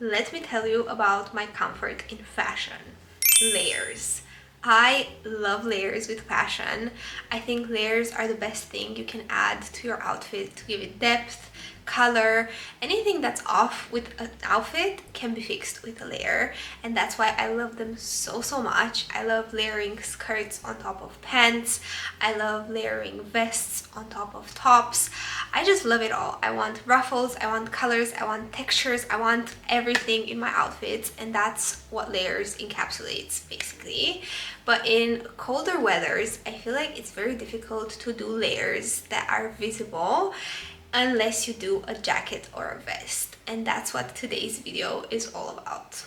let me tell you about my comfort in fashion. Layers. I love layers with passion. I think layers are the best thing you can add to your outfit to give it depth, color. Anything that's off with an outfit can be fixed with a layer, and that's why I love them so much. I love layering skirts on top of pants. I love layering vests on top of tops. I just love it all. I want ruffles, I want colors, I want textures, I want everything in my outfits, and that's what layers encapsulates basically. But in colder weathers, I feel like it's very difficult to do layers that are visible unless you do a jacket or a vest, and that's what today's video is all about.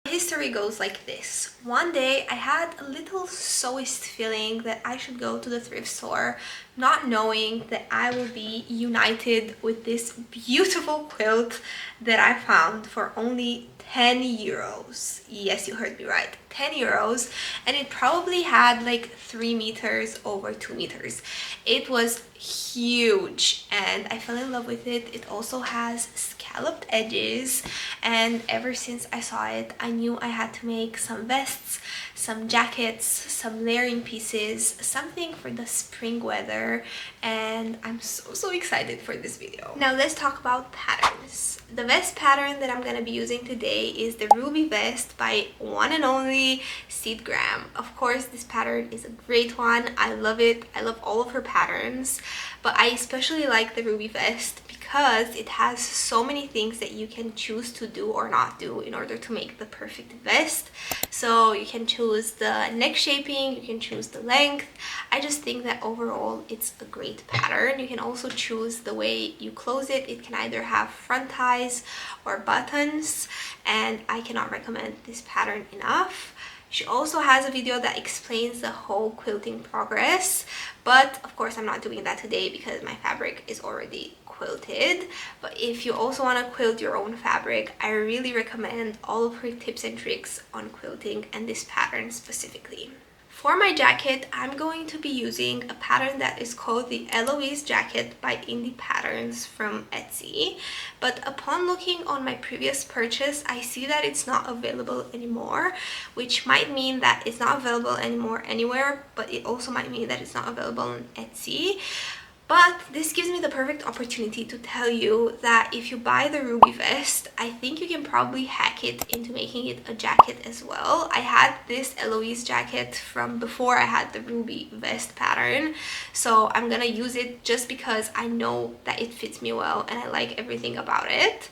History goes like this. One day I had a little sewist feeling that I should go to the thrift store, not knowing that I will be united with this beautiful quilt that I found for only 10 euros. Yes, you heard me right, 10 euros. And it probably had like 3 meters over 2 meters. It was huge and I fell in love with it. It also has scalloped edges, and ever since I saw it, I knew I had to make some vests, some jackets, some layering pieces, something for the spring weather, and I'm so excited for this video. Now let's talk about patterns. The vest pattern that I'm gonna be using today is the Ruby vest by one and only Seed Graham. Of course, this pattern is a great one. I love it. I love all of her patterns, but I especially like the Ruby vest because it has so many things that you can choose to do or not do in order to make the perfect vest. So you can choose the neck shaping, you can choose the length. I just think that overall it's a great pattern. You can also choose the way you close it. It can either have front ties or buttons, and I cannot recommend this pattern enough. She also has a video that explains the whole quilting progress, but of course I'm not doing that today because my fabric is already quilted. But if you also want to quilt your own fabric, I really recommend all of her tips and tricks on quilting and this pattern specifically. For my jacket, I'm going to be using a pattern that is called the Eloise jacket by Indie Patterns from Etsy. But upon looking on my previous purchase, I see that it's not available anymore, which might mean that it's not available anymore anywhere, but it also might mean that it's not available on Etsy. But this gives me the perfect opportunity to tell you that if you buy the Ruby vest, I think you can probably hack it into making it a jacket as well. I had this Eloise jacket from before I had the Ruby vest pattern, so I'm gonna use it just because I know that it fits me well and I like everything about it.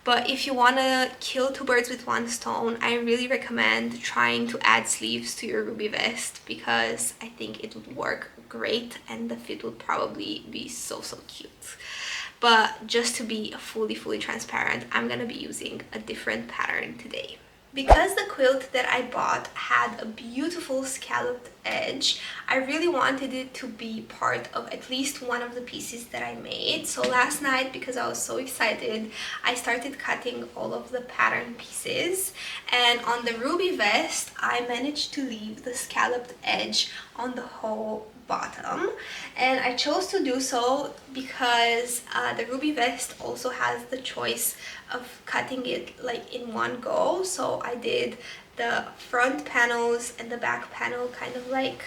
But if you want to kill two birds with one stone, I really recommend trying to add sleeves to your Ruby vest because I think it would work great and the fit would probably be so cute. But just to be fully transparent, I'm gonna be using a different pattern today. Because the quilt that I bought had a beautiful scalloped edge, I really wanted it to be part of at least one of the pieces that I made. So last night, because I was so excited, I started cutting all of the pattern pieces. And on the Ruby vest, I managed to leave the scalloped edge on the whole bottom, and I chose to do so because the Ruby vest also has the choice of cutting it like in one go. So I did the front panels and the back panel kind of like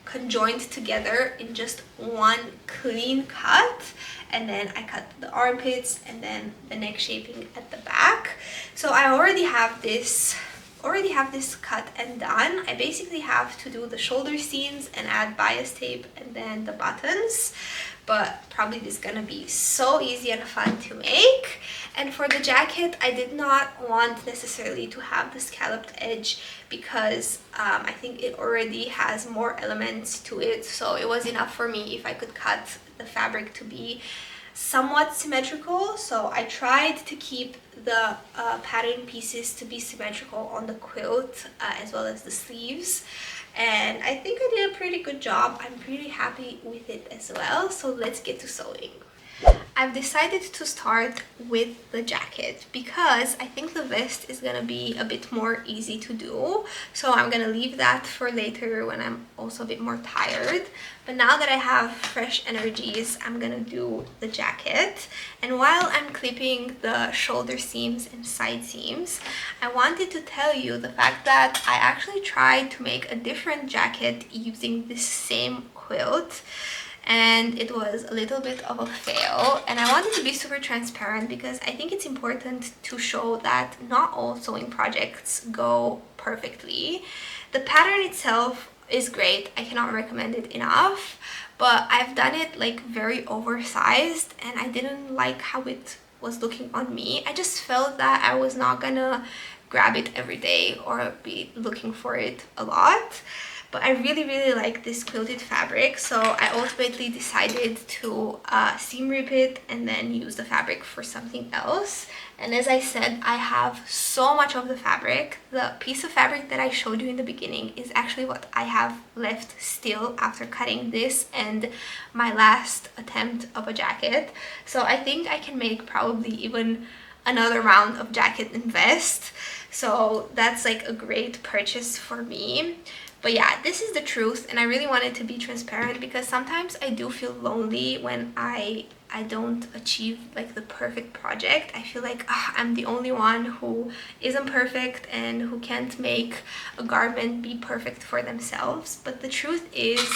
conjoined together in just one clean cut, and then I cut the armpits and then the neck shaping at the back. So I already have this cut and done. I basically have to do the shoulder seams and add bias tape and then the buttons, but probably this is gonna be so easy and fun to make. And for the jacket, I did not want necessarily to have the scalloped edge because I think it already has more elements to it, so it was enough for me if I could cut the fabric to be somewhat symmetrical. So I tried to keep the pattern pieces to be symmetrical on the quilt as well as the sleeves, and I think I did a pretty good job. I'm pretty happy with it as well. So let's get to sewing. I've decided to start with the jacket because I think the vest is gonna be a bit more easy to do. So I'm gonna leave that for later when I'm also a bit more tired. But now that I have fresh energies, I'm gonna do the jacket. And while I'm clipping the shoulder seams and side seams, I wanted to tell you the fact that I actually tried to make a different jacket using this same quilt, and it was a little bit of a fail. And I wanted to be super transparent because I think it's important to show that not all sewing projects go perfectly. The pattern itself is great, I cannot recommend it enough, but I've done it like very oversized and I didn't like how it was looking on me. I just felt that I was not gonna grab it every day or be looking for it a lot. But I really like this quilted fabric, so I ultimately decided to seam rip it and then use the fabric for something else. And as I said, I have so much of the fabric. The piece of fabric that I showed you in the beginning is actually what I have left still after cutting this and my last attempt of a jacket. So I think I can make probably even another round of jacket and vest. So that's like a great purchase for me. But yeah, this is the truth, and I really wanted to be transparent because sometimes I do feel lonely when I don't achieve like the perfect project. I feel like I'm the only one who isn't perfect and who can't make a garment be perfect for themselves. But the truth is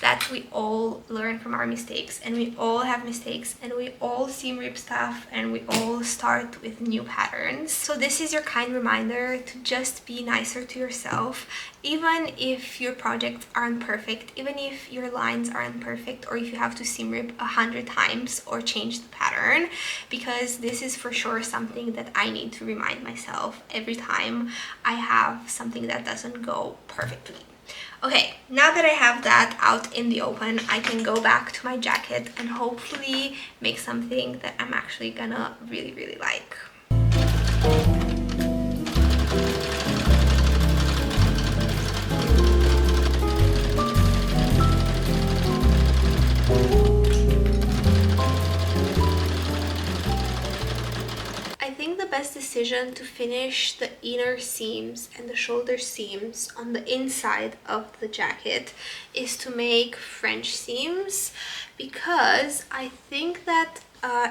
that we all learn from our mistakes, and we all have mistakes, and we all seam rip stuff, and we all start with new patterns. So this is your kind reminder to just be nicer to yourself, even if your projects aren't perfect, even if your lines aren't perfect, or if you have to seam rip 100 times or change the pattern, because this is for sure something that I need to remind myself every time I have something that doesn't go perfectly. Okay, now that I have that out in the open, I can go back to my jacket and hopefully make something that I'm actually gonna really like. Best decision to finish the inner seams and the shoulder seams on the inside of the jacket is to make French seams, because I think that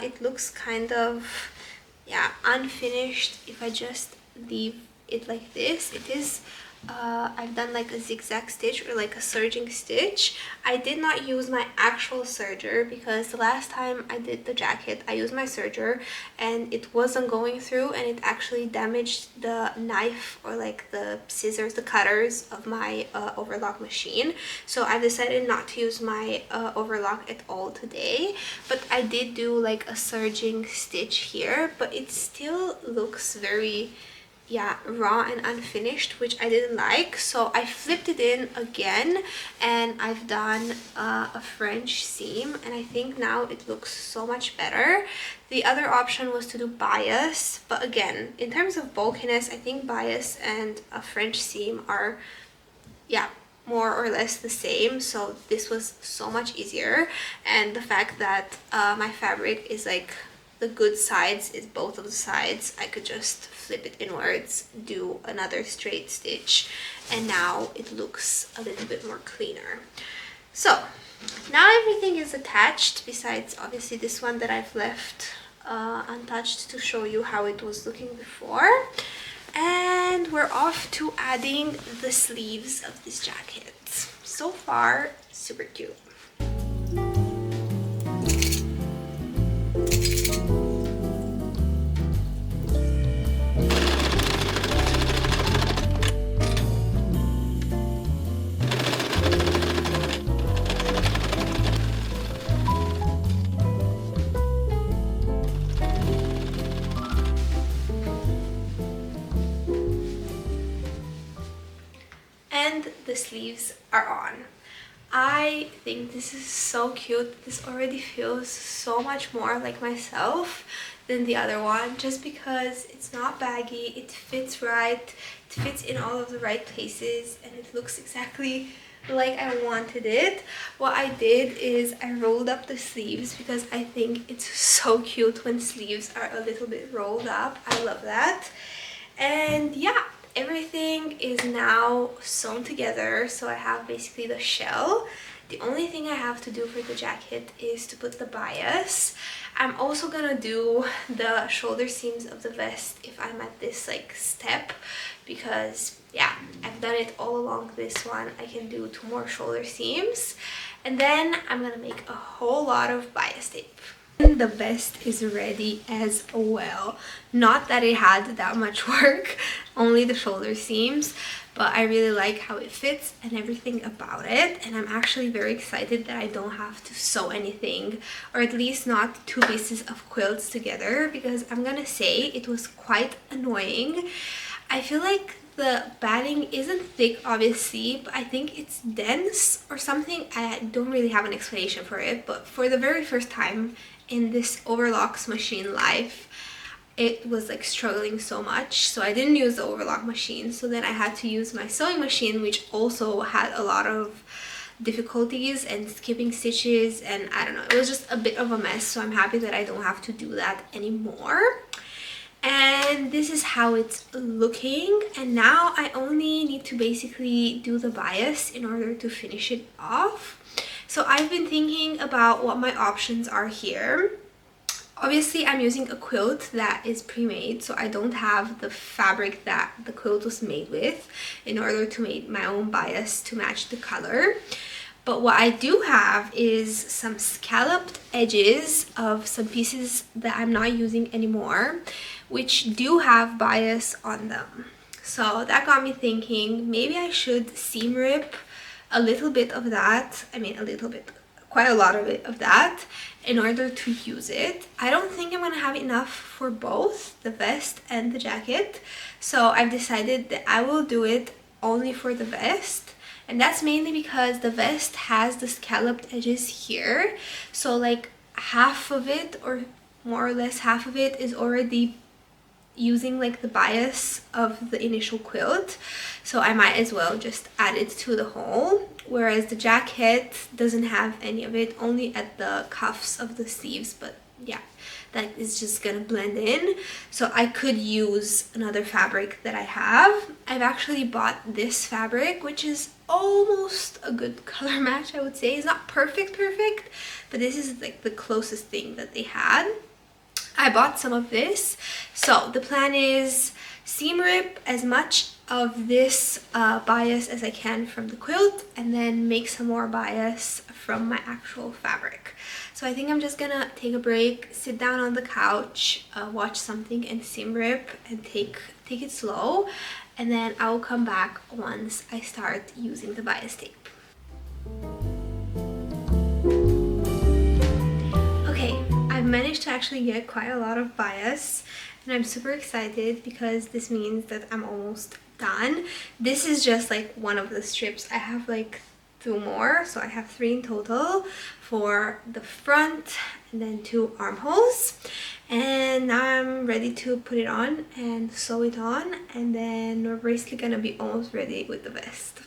it looks kind of unfinished if I just leave it like this. It is I've done like a zigzag stitch or like a serging stitch. I did not use my actual serger because the last time I did the jacket I used my serger and it wasn't going through, and it actually damaged the knife or like the scissors, the cutters of my overlock machine. So I decided not to use my overlock at all today, but I did do like a serging stitch here, but it still looks very raw and unfinished, which I didn't like. So I flipped it in again and I've done a French seam, and I think now it looks so much better. The other option was to do bias, but again, in terms of bulkiness, I think bias and a French seam are more or less the same. So this was so much easier, and the fact that my fabric is like the good sides is both of the sides, I could just flip it inwards, do another straight stitch, and now it looks a little bit more cleaner. So now everything is attached, besides obviously this one that I've left untouched to show you how it was looking before. And we're off to adding the sleeves of this jacket. So far, super cute. The sleeves are on. I think this is so cute. This already feels so much more like myself than the other one, just because it's not baggy, it fits right, it fits in all of the right places, and it looks exactly like I wanted it. What I did is I rolled up the sleeves because I think it's so cute when sleeves are a little bit rolled up. I love that. And yeah, everything is now sewn together, so I have basically the shell. The only thing I have to do for the jacket is to put the bias. I'm also gonna do the shoulder seams of the vest if I'm at this like step, because yeah, I've done it all along this one. I can do 2 more shoulder seams, and then I'm gonna make a whole lot of bias tape. The vest is ready as well. Not that it had that much work, only the shoulder seams, but I really like how it fits and everything about it. And I'm actually very excited that I don't have to sew anything, or at least not 2 pieces of quilts together, because I'm gonna say it was quite annoying. I feel like the batting isn't thick, obviously, but I think it's dense or something. I don't really have an explanation for it, but for the very first time in this overlocks machine life, it was like struggling so much, so I didn't use the overlock machine. So then I had to use my sewing machine, which also had a lot of difficulties and skipping stitches, and I don't know, it was just a bit of a mess. So I'm happy that I don't have to do that anymore. And this is how it's looking, and now I only need to basically do the bias in order to finish it off. So I've been thinking about what my options are here. Obviously I'm using a quilt that is pre-made, so I don't have the fabric that the quilt was made with in order to make my own bias to match the color. But what I do have is some scalloped edges of some pieces that I'm not using anymore, which do have bias on them. So that got me thinking, maybe I should seam rip a little bit of that. I mean, a little bit, quite a lot of it of that, in order to use it. I don't think I'm gonna have enough for both the vest and the jacket, so I've decided that I will do it only for the vest. And that's mainly because the vest has the scalloped edges here, so like half of it, or more or less half of it, is already using like the bias of the initial quilt, so I might as well just add it to the whole. Whereas the jacket doesn't have any of it, only at the cuffs of the sleeves, but yeah, that is just gonna blend in. So I could use another fabric that I have. I've actually bought this fabric, which is almost a good color match, I would say. It's not perfect, but this is like the closest thing that they had. I bought some of this. So the plan is seam rip as much of this bias as I can from the quilt, and then make some more bias from my actual fabric. So I think I'm just gonna take a break, sit down on the couch, watch something and seam rip and take it slow, and then I'll come back once I start using the bias tape. I've managed to actually get quite a lot of bias, and I'm super excited because this means that I'm almost done. This is just like one of the strips. I have like 2 more, so I have 3 in total for the front, and then 2 armholes. And now I'm ready to put it on and sew it on, and then we're basically gonna be almost ready with the vest.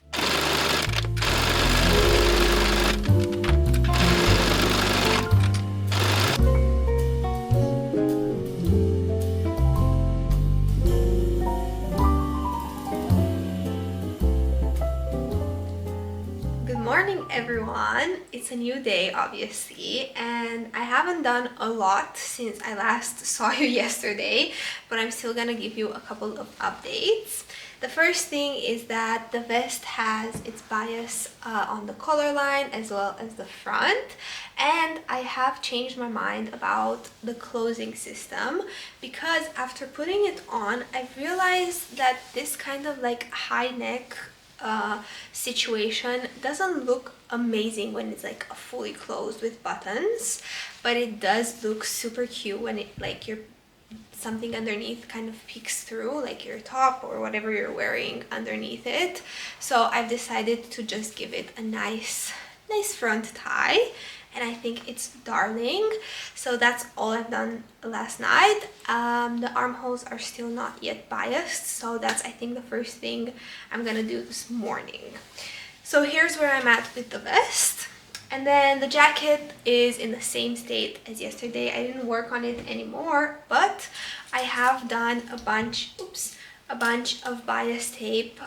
Everyone, it's a new day obviously, and I haven't done a lot since I last saw you yesterday, but I'm still gonna give you a couple of updates. The first thing is that the vest has its bias on the collar line as well as the front, and I have changed my mind about the closing system, because after putting it on I've realized that this kind of like high neck situation doesn't look amazing when it's like fully closed with buttons, but it does look super cute when it like your something underneath kind of peeks through, like your top or whatever you're wearing underneath it. So I've decided to just give it a nice front tie, and I think it's darling. So that's all I've done last night. The armholes are still not yet biased, so that's I think the first thing I'm gonna do this morning. So here's where I'm at with the vest. And then the jacket is in the same state as yesterday. I didn't work on it anymore, but I have done a bunch of bias tape.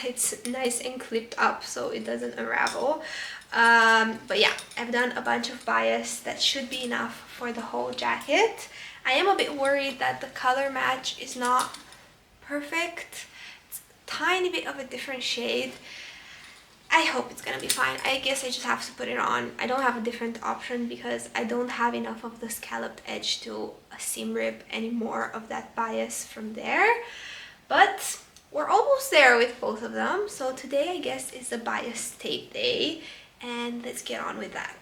It's nice and clipped up so it doesn't unravel. But yeah, I've done a bunch of bias that should be enough for the whole jacket. I am a bit worried that the color match is not perfect. It's a tiny bit of a different shade. I hope it's gonna be fine. I guess I just have to put it on. I don't have a different option because I don't have enough of the scalloped edge to seam rip any more of that bias from there. But we're almost there with both of them. So today I guess is the bias tape day, and let's get on with that.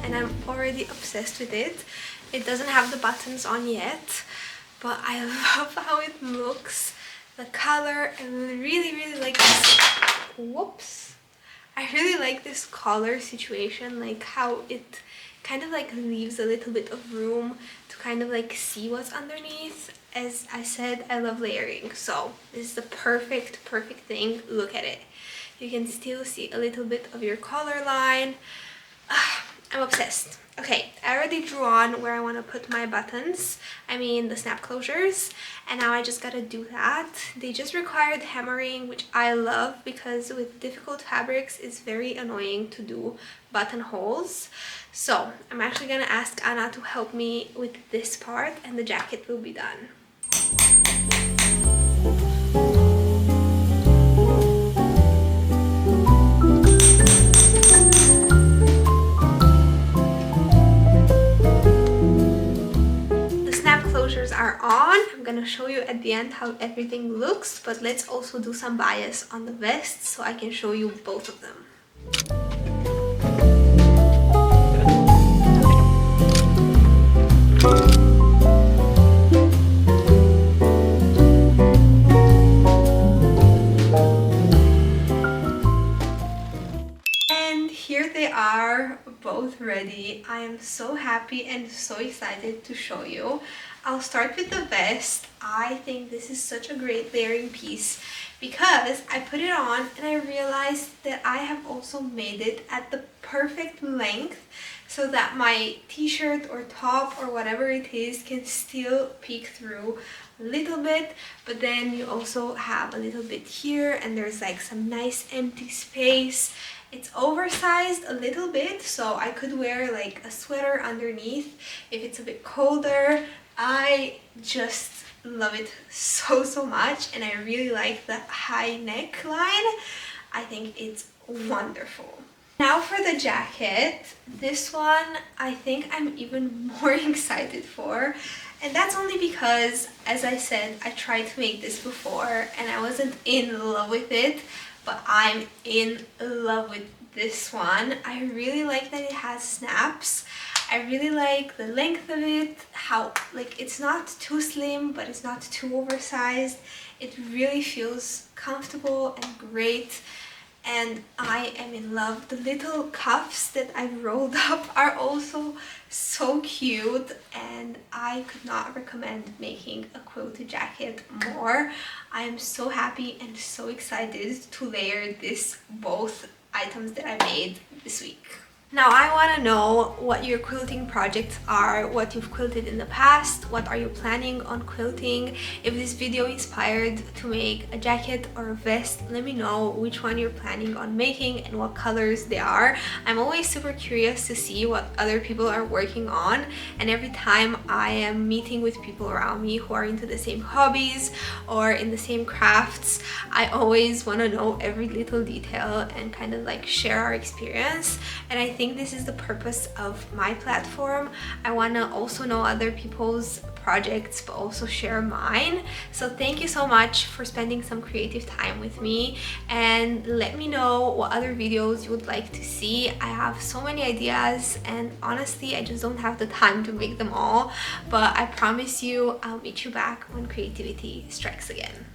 And I'm already obsessed with it. It doesn't have the buttons on yet, but I love how it looks. The color, I really like this. Whoops. I really like this collar situation, like how it kind of like leaves a little bit of room to kind of like see what's underneath. As I said, I love layering, so this is the perfect thing. Look at it. You can still see a little bit of your collar line. I'm obsessed. Okay, I already drew on where I want to put my buttons, I mean the snap closures, and now I just gotta do that. They just required hammering, which I love because with difficult fabrics it's very annoying to do buttonholes. So I'm actually gonna ask Anna to help me with this part and the jacket will be done. Are on. I'm gonna show you at the end how everything looks, but let's also do some bias on the vest so I can show you both of them. And here they are, both ready. I am so happy and so excited to show you. I'll start with the vest. I think this is such a great layering piece because I put it on and I realized that I have also made it at the perfect length so that my t-shirt or top or whatever it is can still peek through a little bit, but then you also have a little bit here and there's like some nice empty space. It's oversized a little bit, so I could wear like a sweater underneath if it's a bit colder. I just love it so much, and I really like the high neckline. I think it's wonderful. Now for the jacket. This one I think I'm even more excited for, and that's only because, as I said, I tried to make this before and I wasn't in love with it, but I'm in love with this one. I really like that it has snaps. I really like the length of it, how like it's not too slim but it's not too oversized. It really feels comfortable and great, and I am in love. The little cuffs that I've rolled up are also so cute, and I could not recommend making a quilted jacket more. I am so happy and so excited to layer both items that I made this week. Now I want to know what your quilting projects are, what you've quilted in the past, what are you planning on quilting. If this video inspired to make a jacket or a vest, let me know which one you're planning on making and what colors they are. I'm always super curious to see what other people are working on, and every time I am meeting with people around me who are into the same hobbies or in the same crafts, I always want to know every little detail and kind of like share our experience. And I think this is the purpose of my platform. I want to also know other people's projects but also share mine. So thank you so much for spending some creative time with me, and let me know what other videos you would like to see. I have so many ideas and honestly I just don't have the time to make them all, but I promise you I'll meet you back when creativity strikes again.